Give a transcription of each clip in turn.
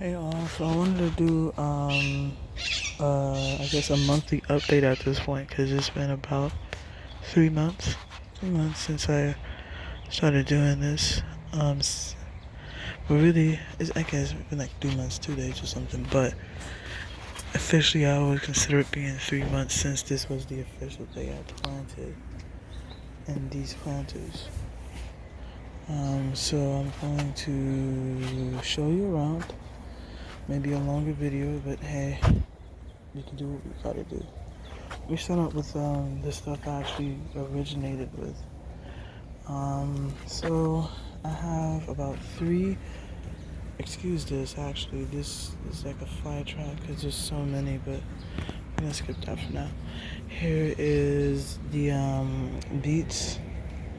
Hey all, so I wanted to do I guess a monthly update at this point because it's been about 3 months, 3 months since I started doing this. But really, I guess it's been like 3 months, 2 days or something. But officially, I would consider it being 3 months since this was the official day I planted in these planters. So I'm going to show you around, maybe a longer video, but hey, you can do what you gotta do. We start out with the stuff I actually originated with. So I have about three. Excuse this, actually. This is like a fly trap because there's so many, but I'm gonna skip that for now. Here is the beets.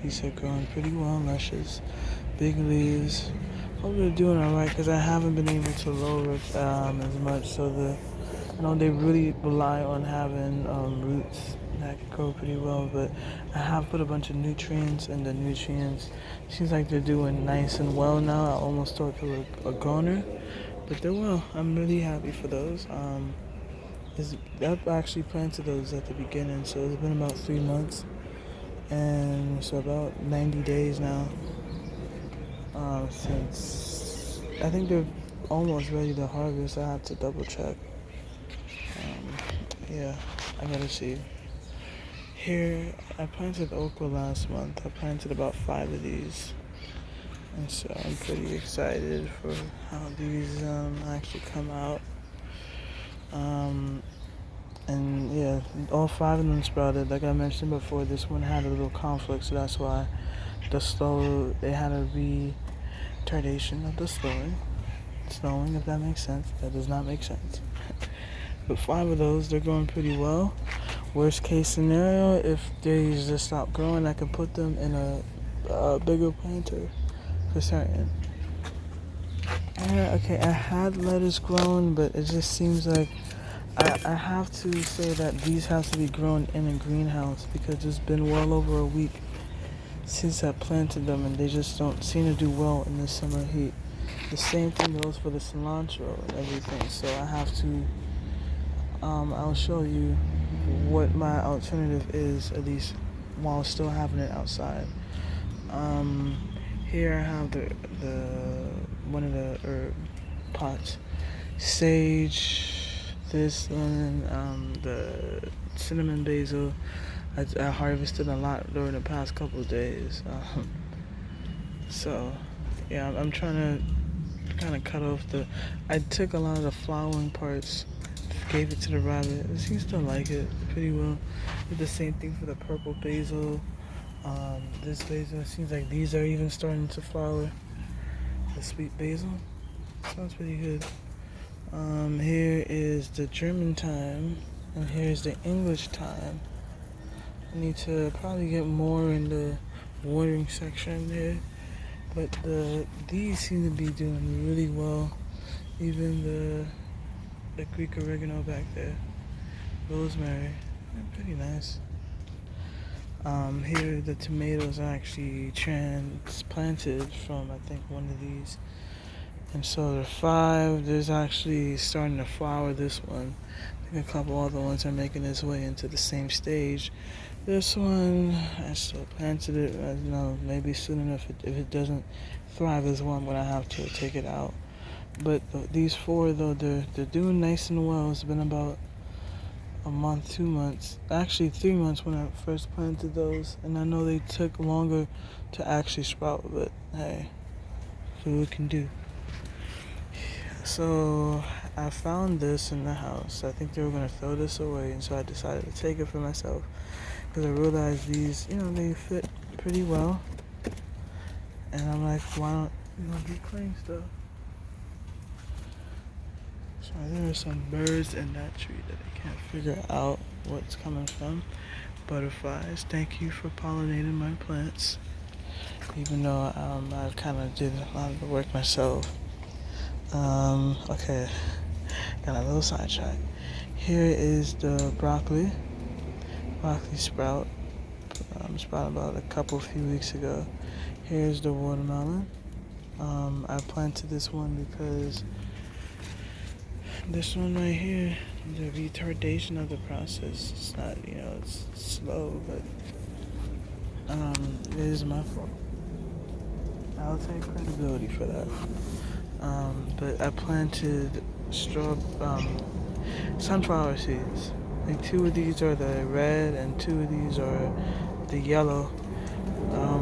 These are growing pretty well, luscious, big leaves. Hope they're doing alright because I haven't been able to lower it as much. So they really rely on having roots that can grow pretty well. But I have put a bunch of nutrients, and the nutrients seems like they're doing nice and well now. I almost thought they were a goner, but they're well. I'm really happy for those. I've actually planted those at the beginning, so it's been about 3 months, and so about 90 days now. Since I think they're almost ready to harvest. I have to double check. Yeah, I gotta see. Here, I planted okra last month. I planted about 5 of these. And so I'm pretty excited for how these actually come out. Um, and yeah, all 5 of them sprouted. Like I mentioned before, this one had a little conflict, so that's why they had a retardation of the slowing, if that makes sense. That does not make sense. But 5 of those, they're going pretty well. Worst case scenario, if they just stop growing, I can put them in a bigger planter for certain. Okay, I had lettuce grown, but it just seems like I have to say that these have to be grown in a greenhouse because it's been well over a week since I planted them and they just don't seem to do well in the summer heat. The same thing goes for the cilantro and everything, so I have to I'll show you what my alternative is, at least while still having it outside. Um, Here I have the one of the herb pots, sage, this one, the cinnamon basil. I harvested a lot during the past couple of days. So yeah, I'm trying to kind of cut off the. I took a lot of the flowering parts, gave it to the rabbit. It seems to like it pretty well. Did the same thing for the purple basil. This basil, it seems like these are even starting to flower. The sweet basil sounds pretty good. Here is the German thyme, and here's the English thyme. I need to probably get more in the watering section here, but these seem to be doing really well. Even the Greek oregano back there, rosemary, they're pretty nice. Here the tomatoes are actually transplanted from I think one of these, and so there are 5. There's actually starting to flower this one. I think a couple other ones are making its way into the same stage. This one, I still planted it. I don't know, maybe soon enough. If it doesn't thrive as well, I'm gonna have to take it out. But these 4 though, they're doing nice and well. It's been about a month, 2 months, actually 3 months when I first planted those, and I know they took longer to actually sprout, but hey, see what we can do. So I found this in the house. I think they were gonna throw this away, and so I decided to take it for myself because I realized these, they fit pretty well, and I'm like, why don't be clean stuff? So there are some birds in that tree that I can't figure out what's coming from. Butterflies, thank you for pollinating my plants. Even though I kind of did a lot of the work myself. Okay, got a little sidetrack. Here is the broccoli sprout. Sprouted about a few weeks ago. Here's the watermelon. I planted this one because this one right here, the retardation of the process. It's not, it's slow, but it is my fault. I'll take credibility for that. But I planted sunflower seeds. Like 2 of these are the red and 2 of these are the yellow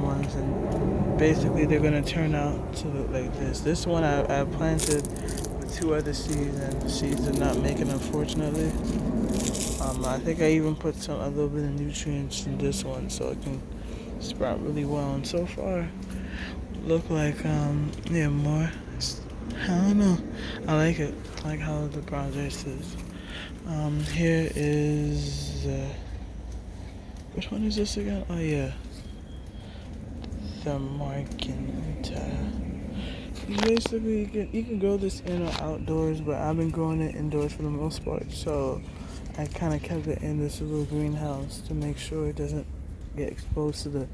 ones, and basically they're gonna turn out to look like this. This one I planted with 2 other seeds, and the seeds did not make it, unfortunately. I think I even put a little bit of nutrients in this one so it can sprout really well. And so far, look like more. I don't know. I like it. I like how the progress is. Here is which one is this again? Oh yeah, the Markinta. Basically, you can grow this in or outdoors, but I've been growing it indoors for the most part. So I kind of kept it in this little greenhouse to make sure it doesn't get exposed to the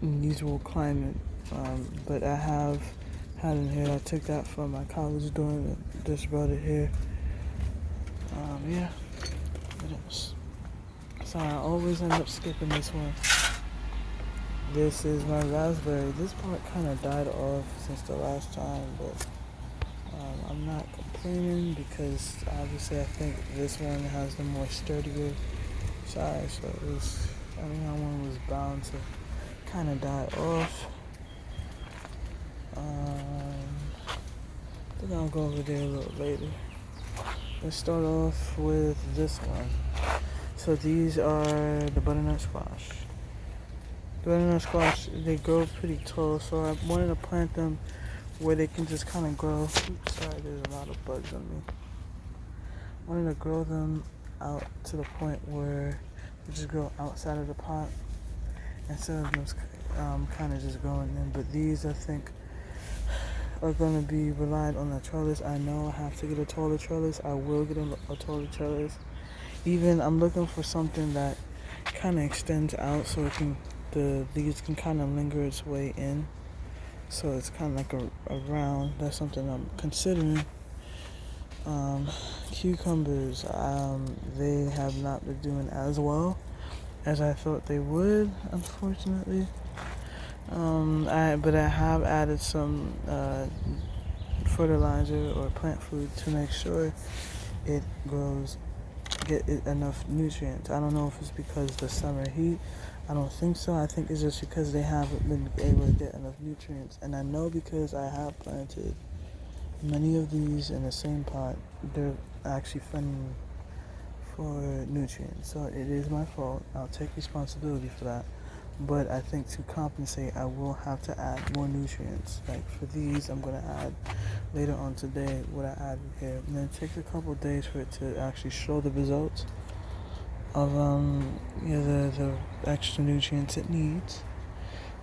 unusual climate. But I have had it here. I took that from my college dorm and just brought it here. Yeah. What else? So I always end up skipping this one. This is my raspberry. This part kind of died off since the last time, but I'm not complaining because obviously I think this one has the more sturdier side. So that one was bound to kind of die off. I think I'll go over there a little later. Let's start off with this one. So these are the butternut squash. The butternut squash, they grow pretty tall, so I wanted to plant them where they can just kind of grow. Oops, sorry, there's a lot of bugs on me. I wanted to grow them out to the point where they just grow outside of the pot instead of them kind of just growing in. But these, I think, are going to be relied on the trellis. I know I have to get a taller trellis. I will get a taller trellis. Even I'm looking for something that kind of extends out so the leaves can kind of linger its way in. So it's kind of like a round. That's something I'm considering. Cucumbers, they have not been doing as well as I thought they would, unfortunately. But I have added some fertilizer or plant food to make sure it get enough nutrients. I don't know if it's because the summer heat. I don't think so. I think it's just because they haven't been able to get enough nutrients. And I know because I have planted many of these in the same pot, they're actually fighting for nutrients. So it is my fault. I'll take responsibility for that. But I think to compensate, I will have to add more nutrients. Like for these, I'm going to add later on today what I added here. And then it takes a couple of days for it to actually show the results of the extra nutrients it needs.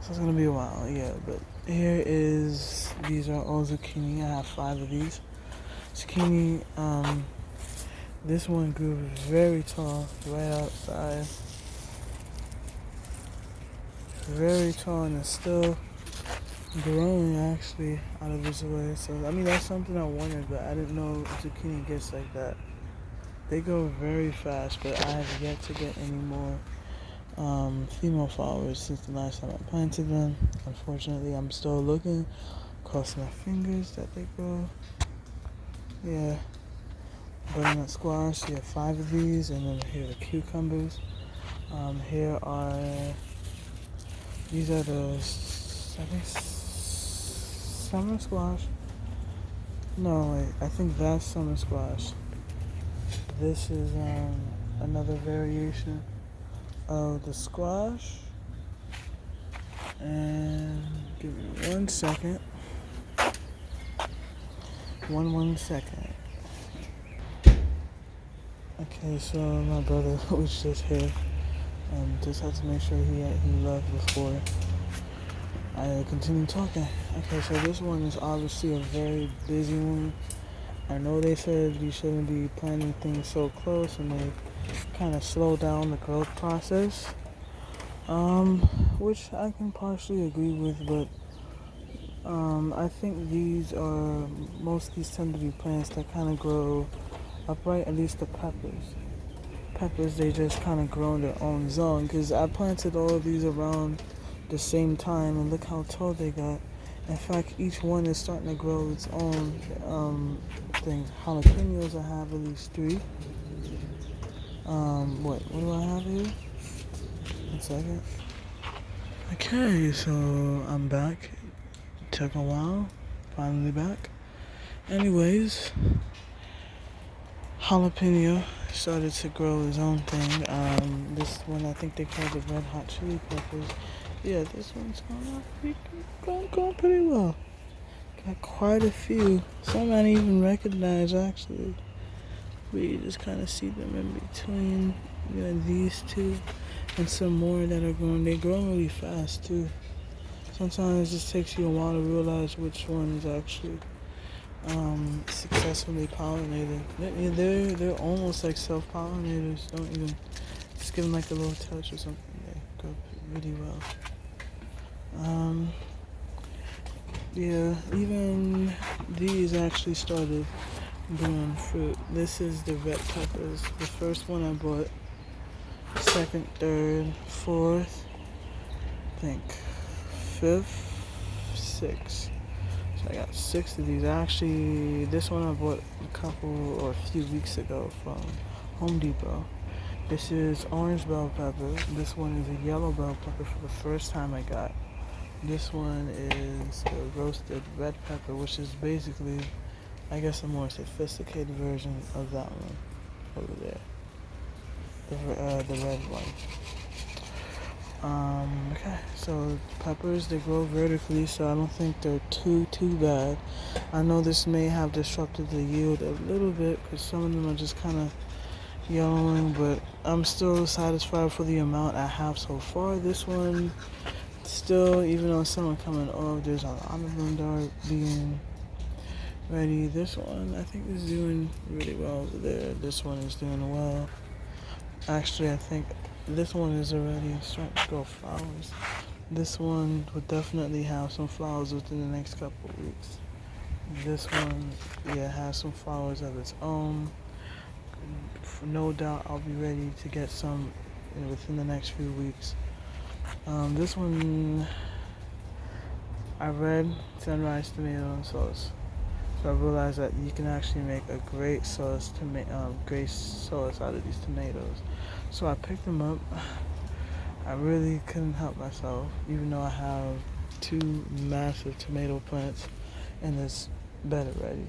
So it's going to be a while, yeah. But these are all zucchini. I have 5 of these. Zucchini, this one grew very tall right outside. Very tall, and it's still growing actually out of its way. So that's something I wanted, but I didn't know zucchini gets like that. They grow very fast, but I have yet to get any more female flowers since the last time I planted them. Unfortunately, I'm still looking, crossing my fingers that they grow. Yeah, butternut squash. You have 5 of these, and then here are the cucumbers. These are summer squash. No, wait, I think that's summer squash. This is another variation of the squash. And give me 1 second. One second. Okay, so my brother was just here. Just had to make sure he left before I continue talking. Okay, so this one is obviously a very busy one. I know they said you shouldn't be planting things so close, and they kind of slow down the growth process, which I can partially agree with, but I think most of these tend to be plants that kind of grow upright, at least the peppers. Peppers, they just kind of grow in their own zone, because I planted all of these around the same time, and look how tall they got. In fact, each one is starting to grow its own things. Jalapenos, I have at least 3. What do I have here? 1 second. Okay, so I'm back. Took a while. Finally back. Anyways, jalapeno started to grow his own thing. This one, I think they call it red hot chili peppers. Yeah, this one's going pretty well. Got quite a few. Some I didn't even recognize, actually. But you just kind of see them in between, these two and some more that are growing. They grow really fast too. Sometimes it just takes you a while to realize which one is actually successfully pollinated. They're almost like self-pollinators. Don't even just give them like a little touch or something. They grow really well. Yeah, even these actually started growing fruit. This is the red peppers. The first one I bought, second, third, fourth, I think, fifth, sixth. So I got 6 of these. Actually, this one I bought a few weeks ago from Home Depot. This is orange bell pepper. This one is a yellow bell pepper for the first time I got. This one is a roasted red pepper, which is basically, I guess, a more sophisticated version of that one over there. The red one. Okay, so peppers, they grow vertically, so I don't think they're too bad. I know this may have disrupted the yield a little bit because some of them are just kind of yellowing, but I'm still satisfied for the amount I have so far. This one, still, even though some are coming off, there's a lot of them that are being ready. This one, I think, is doing really well over there. This one is doing well. Actually, I think this one is already starting to grow flowers. This one would definitely have some flowers within the next couple of weeks. This one, has some flowers of its own. No doubt I'll be ready to get some within the next few weeks. This one, I read sunrise tomato and sauce. So I realized that you can actually make a great sauce out of these tomatoes. So I picked them up. I really couldn't help myself, even though I have 2 massive tomato plants in this bed already.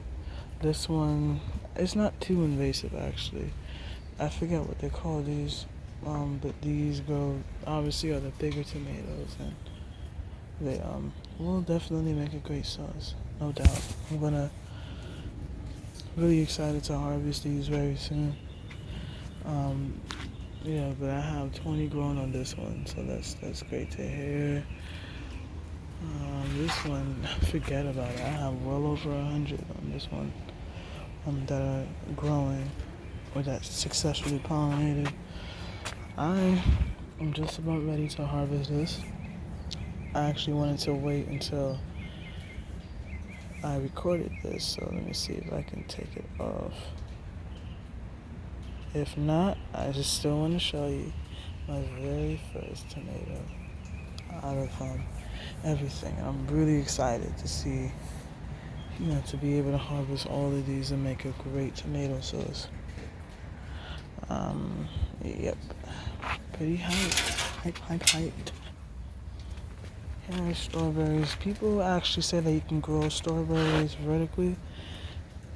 This one, it's not too invasive actually. I forget what they call these, but these grow, obviously, are the bigger tomatoes, and they will definitely make a great sauce, no doubt. I'm really excited to harvest these very soon. But I have 20 grown on this one, so that's great to hear. This one, forget about it. I have well over 100 on this one that are growing or that successfully pollinated. I am just about ready to harvest this. I actually wanted to wait until I recorded this, so let me see if I can take it off. If not, I just still want to show you my very first tomato out of everything. I'm really excited to see, to be able to harvest all of these and make a great tomato sauce. Yep, pretty hyped. Here are strawberries. People actually say that you can grow strawberries vertically.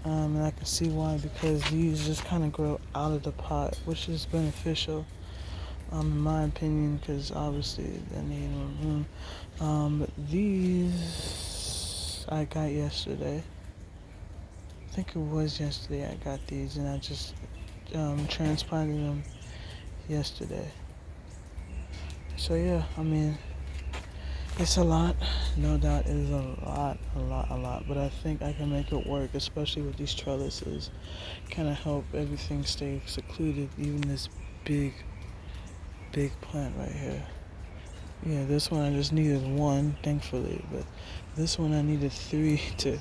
And I can see why, because these just kind of grow out of the pot, which is beneficial, in my opinion, because obviously they need more room. But these I got yesterday. I think it was yesterday I got these, and I just transplanted them yesterday. So yeah, it's a lot, no doubt. It is a lot, but I think I can make it work, especially with these trellises. Kind of help everything stay secluded, even this big plant right here. Yeah, this one I just needed 1, thankfully, but this one I needed 3 to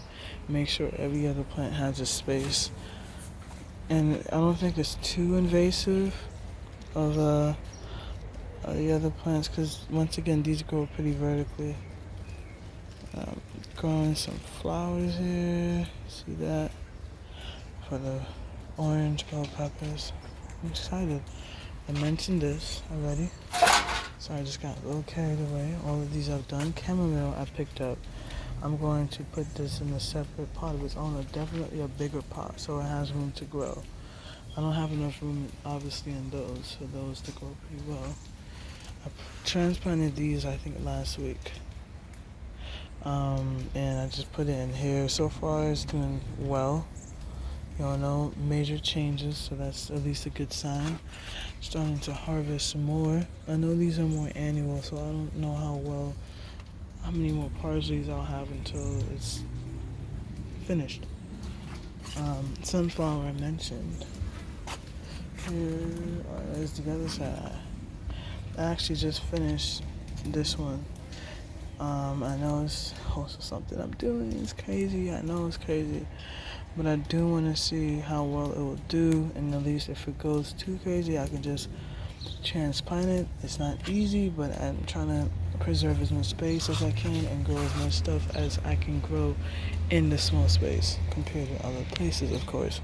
make sure every other plant has a space. and I don't think it's too invasive of the other plants, because once again these grow pretty vertically. Growing some flowers here, see that, for the orange bell peppers. I'm excited. I mentioned this already, so I just got a little carried away. All of these I've done. Chamomile I picked up. I'm going to put this in a separate pot of its own, definitely a bigger pot, so it has room to grow. I don't have enough room, obviously, in those for those to grow pretty well. I transplanted these, I think, last week. And I just put it in here. So far, it's doing well. No major changes, so that's at least a good sign. Starting to harvest some more. I know these are more annual, so I don't know how many more parsleys I'll have until it's finished. Sunflower I mentioned. Here is the other side. I actually just finished this one. I know it's also something I'm doing. It's crazy. I know it's crazy. But I do want to see how well it will do. And at least if it goes too crazy, I can just transplant it. It's not easy, but I'm trying to preserve as much space as I can and grow as much stuff as I can grow in the small space compared to other places, of course.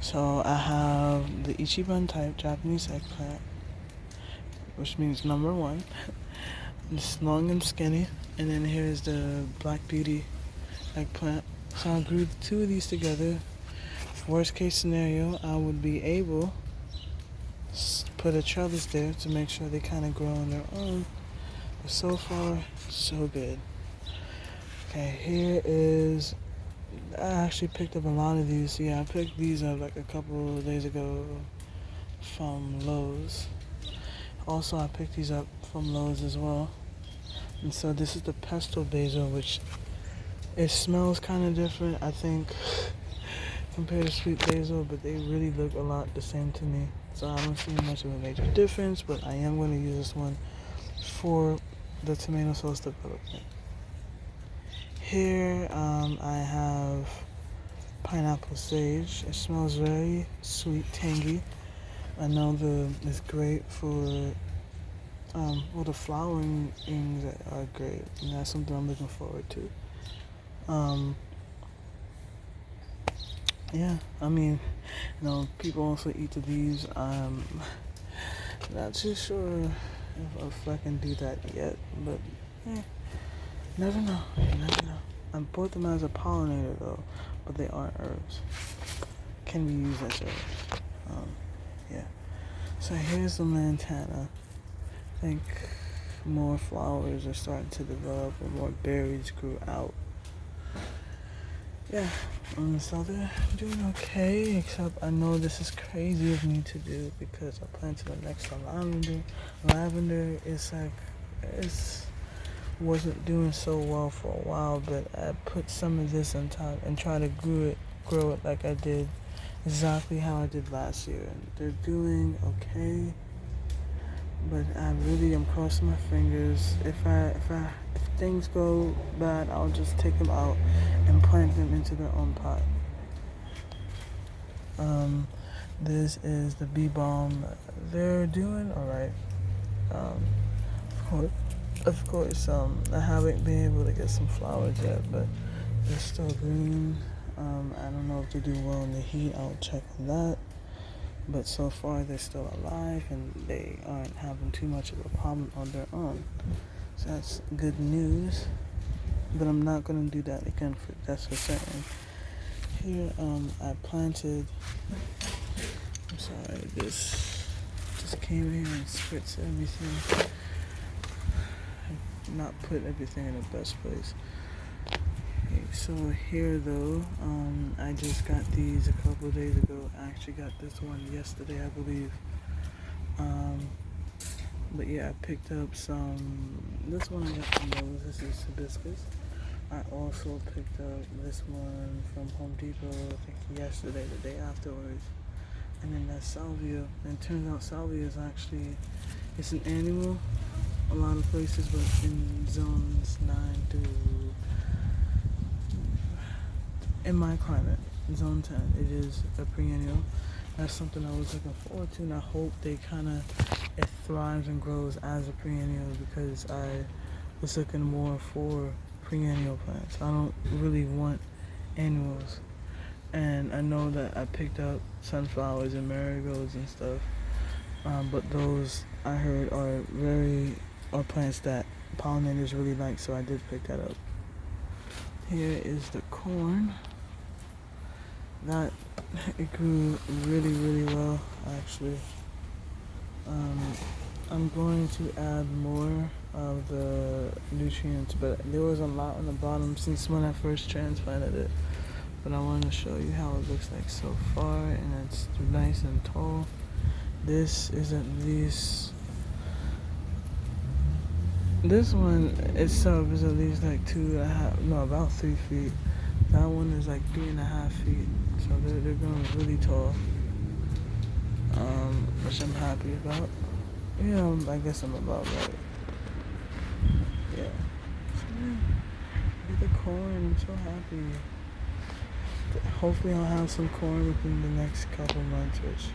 So I have the Ichiban type Japanese eggplant, which means number one. It's long and skinny. And then here's the Black Beauty eggplant. So I grew two of these together. Worst case scenario, I would be able to put a trellis there to make sure they kind of grow on their own. But so far, so good. Okay, here is, I actually picked up a lot of these. Yeah, I picked these up like a couple of days ago from Lowe's. Also, I picked these up from Lowe's as well. And so this is the pesto basil, which it smells kind of different, I think, compared to sweet basil, but they really look a lot the same to me. So I don't see much of a major difference, but I am going to use this one for the tomato sauce development. Here I have pineapple sage. It smells very sweet, tangy. I know it's great for the flowering things are great, and that's something I'm looking forward to. Yeah, I mean, people also eat the leaves. I'm not too sure if I can do that yet, but never know. You never know. I bought them as a pollinator though, but they aren't herbs. Can be used as herbs. Yeah. So here's the lantana. I think more flowers are starting to develop, or more berries grew out. Yeah, so they're doing okay, except I know this is crazy of me to do because I planted the next to lavender. Lavender is wasn't doing so well for a while, but I put some of this on top and try to grow it like I did exactly how I did last year. And they're doing okay, but I really am crossing my fingers. If things go bad, I'll just take them out and plant them into their own pot. This is the bee balm. They're doing alright. Of course, I haven't been able to get some flowers yet, but they're still green. I don't know if they do well in the heat. I'll check on that. But so far, they're still alive, and they aren't having too much of a problem on their own. So that's good news. But I'm not going to do that again, that's for certain. Here, I planted, I'm sorry, this just came here and splits everything. I've not put everything in the best place. Okay, so here though, I just got these a couple of days ago. I actually got this one yesterday, I believe. But yeah, I picked up this one I got from Lowe's. This is hibiscus. I also picked up this one from Home Depot, I think yesterday, the day afterwards. And then that's salvia. And it turns out salvia is actually, it's an annual, a lot of places, but in zones 9 to, in my climate, Zone 10. It is a perennial. That's something I was looking forward to, and I hope it thrives and grows as a perennial because I was looking more for perennial plants. I don't really want annuals, and I know that I picked up sunflowers and marigolds and stuff, but those I heard are plants that pollinators really like, so I did pick that up. Here is the corn. That it grew really, really well actually. I'm going to add more of the nutrients, but there was a lot on the bottom since when I first transplanted it. But I want to show you how it looks like so far, and it's nice and tall. This is at least, this one itself is at least like 2.5, no, about 3 feet. That one is like 3.5 feet, so they're going really tall, which I'm happy about. Yeah, I guess I'm about right. Yeah. So, yeah, get the corn. I'm so happy. Hopefully I'll have some corn within the next couple months, which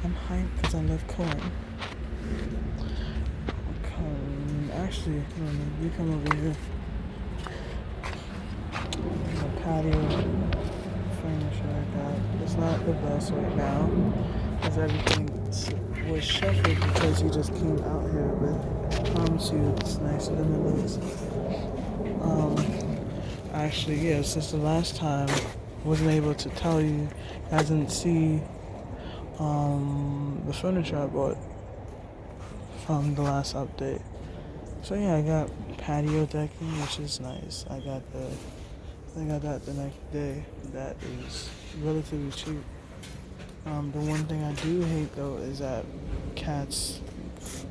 I'm hyped because I love corn. Actually, you come over here. The patio furniture I got. It's not the best right now because everything was shuffled because he just came out here, but I promise you it's nicer than it looks. Actually, yeah, since the last time I wasn't able to tell you, I didn't see the furniture I bought from the last update. So yeah, I got patio decking, which is nice. I got that the next day. That is relatively cheap. The one thing I do hate though is that cats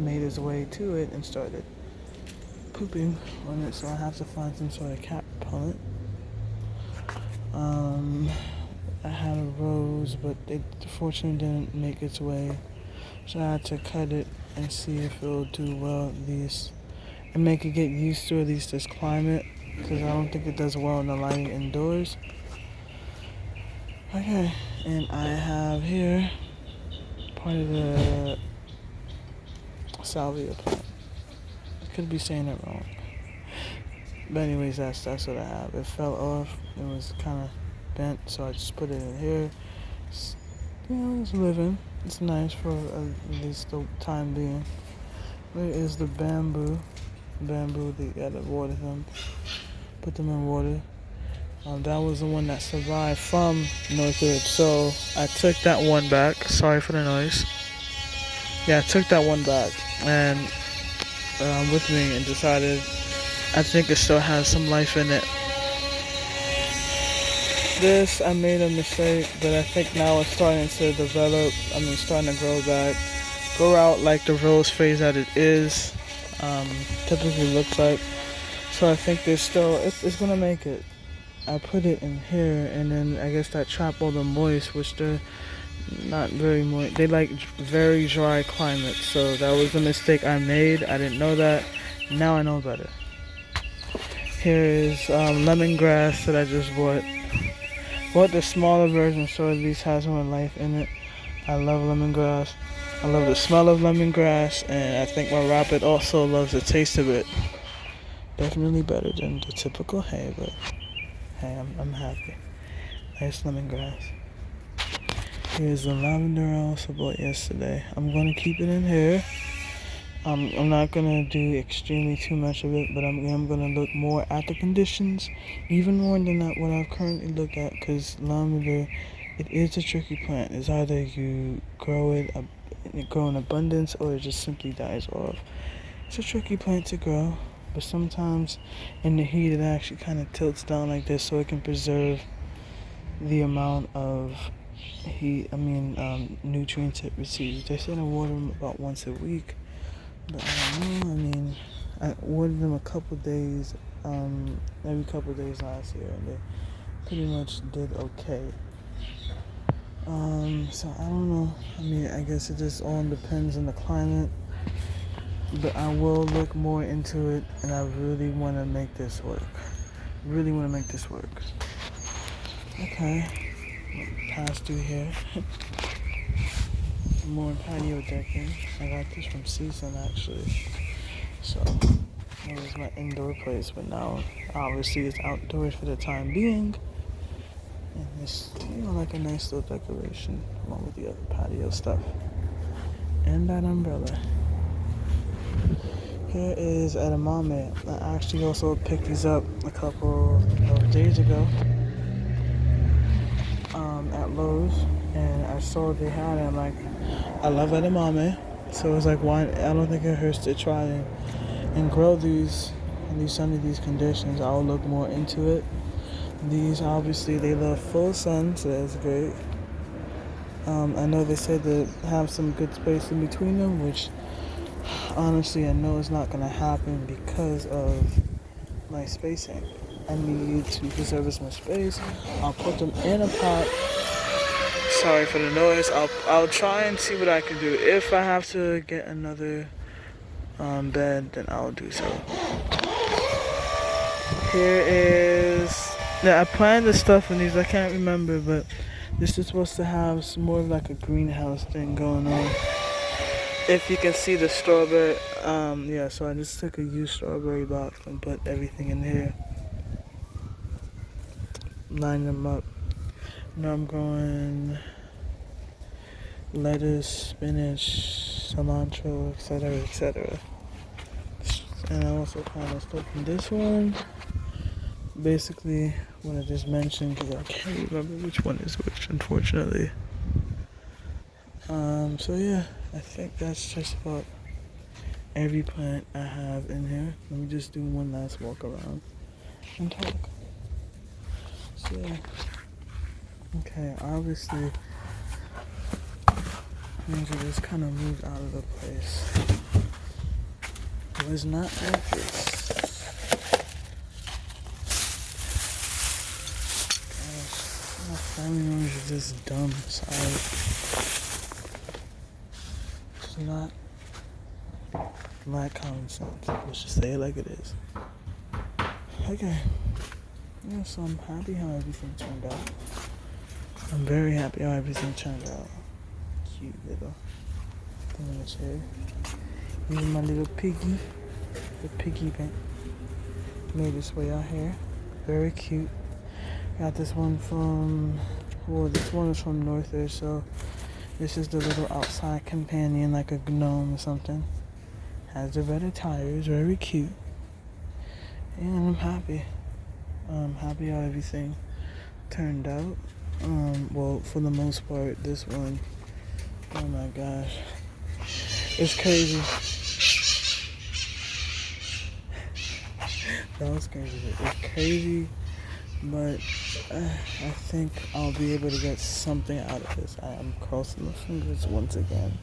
made his way to it and started pooping on it, so I have to find some sort of cat repellent. I had a rose, but it fortunately didn't make its way, so I had to cut it and see if it'll do well at least, and make it get used to at least this climate, because I don't think it does well in the lighting indoors. Okay, and I have here part of the salvia plant. I could be saying it wrong, but anyways, that's what I have. It fell off. It was kind of bent, so I just put it in here. It's living. It's nice for at least the time being. There is the bamboo. You gotta water them. Put them in water. That was the one that survived from Northridge, so I took that one back. Sorry for the noise. Yeah, I took that one back and with me and decided I think it still has some life in it. This, I made a mistake, but I think now it's starting to develop. Starting to grow out like the rose phase that it is, typically looks like. So I think there's still, it's gonna make it. I put it in here, and then I guess that trap all the moist, which they're not very moist. They like very dry climates, so that was a mistake I made. I didn't know that. Now I know better. Here is lemongrass that I just bought. Bought the smaller version so at least has more life in it. I love lemongrass. I love the smell of lemongrass, and I think my rabbit also loves the taste of it. Definitely better than the typical hay, but hey, I'm happy. Nice lemongrass. Here's the lavender I also bought yesterday. I'm going to keep it in here. I'm not going to do extremely too much of it, but I'm going to look more at the conditions, even more than what I've currently looked at, because lavender, it is a tricky plant. It's either you grow in abundance, or it just simply dies off. It's a tricky plant to grow, but sometimes in the heat it actually kind of tilts down like this so it can preserve the amount of nutrients it receives. They say to water them about once a week. But I don't know, I watered them every couple of days last year, and they pretty much did okay. So I don't know. I guess it just all depends on the climate. But I will look more into it, and I really want to make this work. Okay. Past through here. More patio decking. I got this from Season actually. So it was my indoor place, but now obviously it's outdoors for the time being. And it's, like a nice little decoration along with the other patio stuff. And that umbrella. Here is edamame. I actually also picked these up a couple of days ago at Lowe's, and I saw they had it. I'm like, I love edamame, so it's like, why? I don't think it hurts to try and grow these under these conditions. I'll look more into it. These obviously they love full sun, so that's great. I know they said to have some good space in between them, which honestly I know it's not gonna happen because of my spacing. I need to preserve some space. I'll put them in a pot. Sorry for the noise. I'll try and see what I can do. If I have to get another bed, then I'll do so. Here is... Yeah, I planted the stuff in these. I can't remember, but this is supposed to have some more of like a greenhouse thing going on. If you can see the strawberry, yeah, so I just took a used strawberry box and put everything in here. Line them up. Now I'm growing lettuce, spinach, cilantro, etc., etc. And I also planted stuff in this one. Basically, what I just mentioned, because I can't remember which one is which, unfortunately. So yeah, I think that's just about every plant I have in here. Let me just do one last walk around and talk. So yeah. Okay, obviously things are just kind of moved out of the place. It was not like this. Gosh, my family members are just dumb. Sorry. It's not like common sense. Let's just say it like it is. Okay. Yeah, so I'm happy how everything turned out. I'm very happy how everything turned out. Cute little thing in the chair. Here's my little piggy. The piggy bank. Made its way out here. Very cute. Got this one from... Well, this one is from Norther, so... This is the little outside companion, like a gnome or something. Has the red tires, very cute. And I'm happy. I'm happy how everything turned out. Well, for the most part, this one, oh my gosh, it's crazy. That was crazy. It's crazy, but I think I'll be able to get something out of this. I'm crossing my fingers once again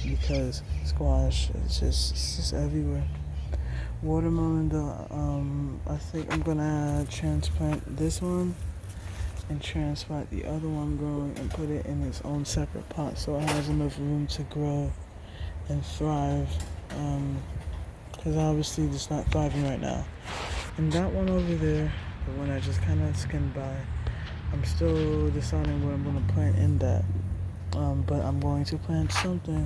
because squash is just everywhere. Watermelon, though, I think I'm gonna transplant this one and transplant the other one growing and put it in its own separate pot so it has enough room to grow and thrive. Because obviously it's not thriving right now. And that one over there, the one I just kind of skimmed by, I'm still deciding what I'm going to plant in that. But I'm going to plant something,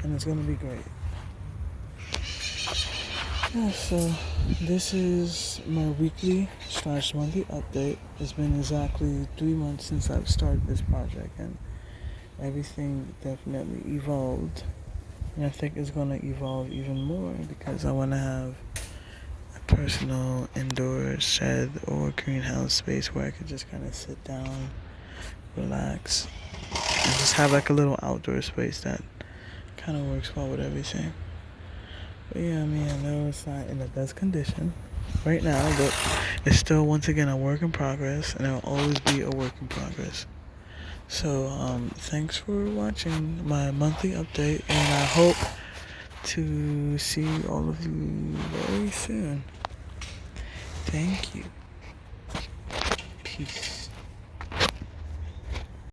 and it's going to be great. Yeah, so this is my weekly/monthly update. It's been exactly 3 months since I've started this project, and everything definitely evolved. And I think it's going to evolve even more because I want to have a personal indoor shed or greenhouse space where I could just kind of sit down, relax, and just have like a little outdoor space that kind of works well with everything. But yeah, I mean, I know it's not in the best condition right now, but it's still, once again, a work in progress, and it'll always be a work in progress. So, thanks for watching my monthly update, and I hope to see all of you very soon. Thank you. Peace.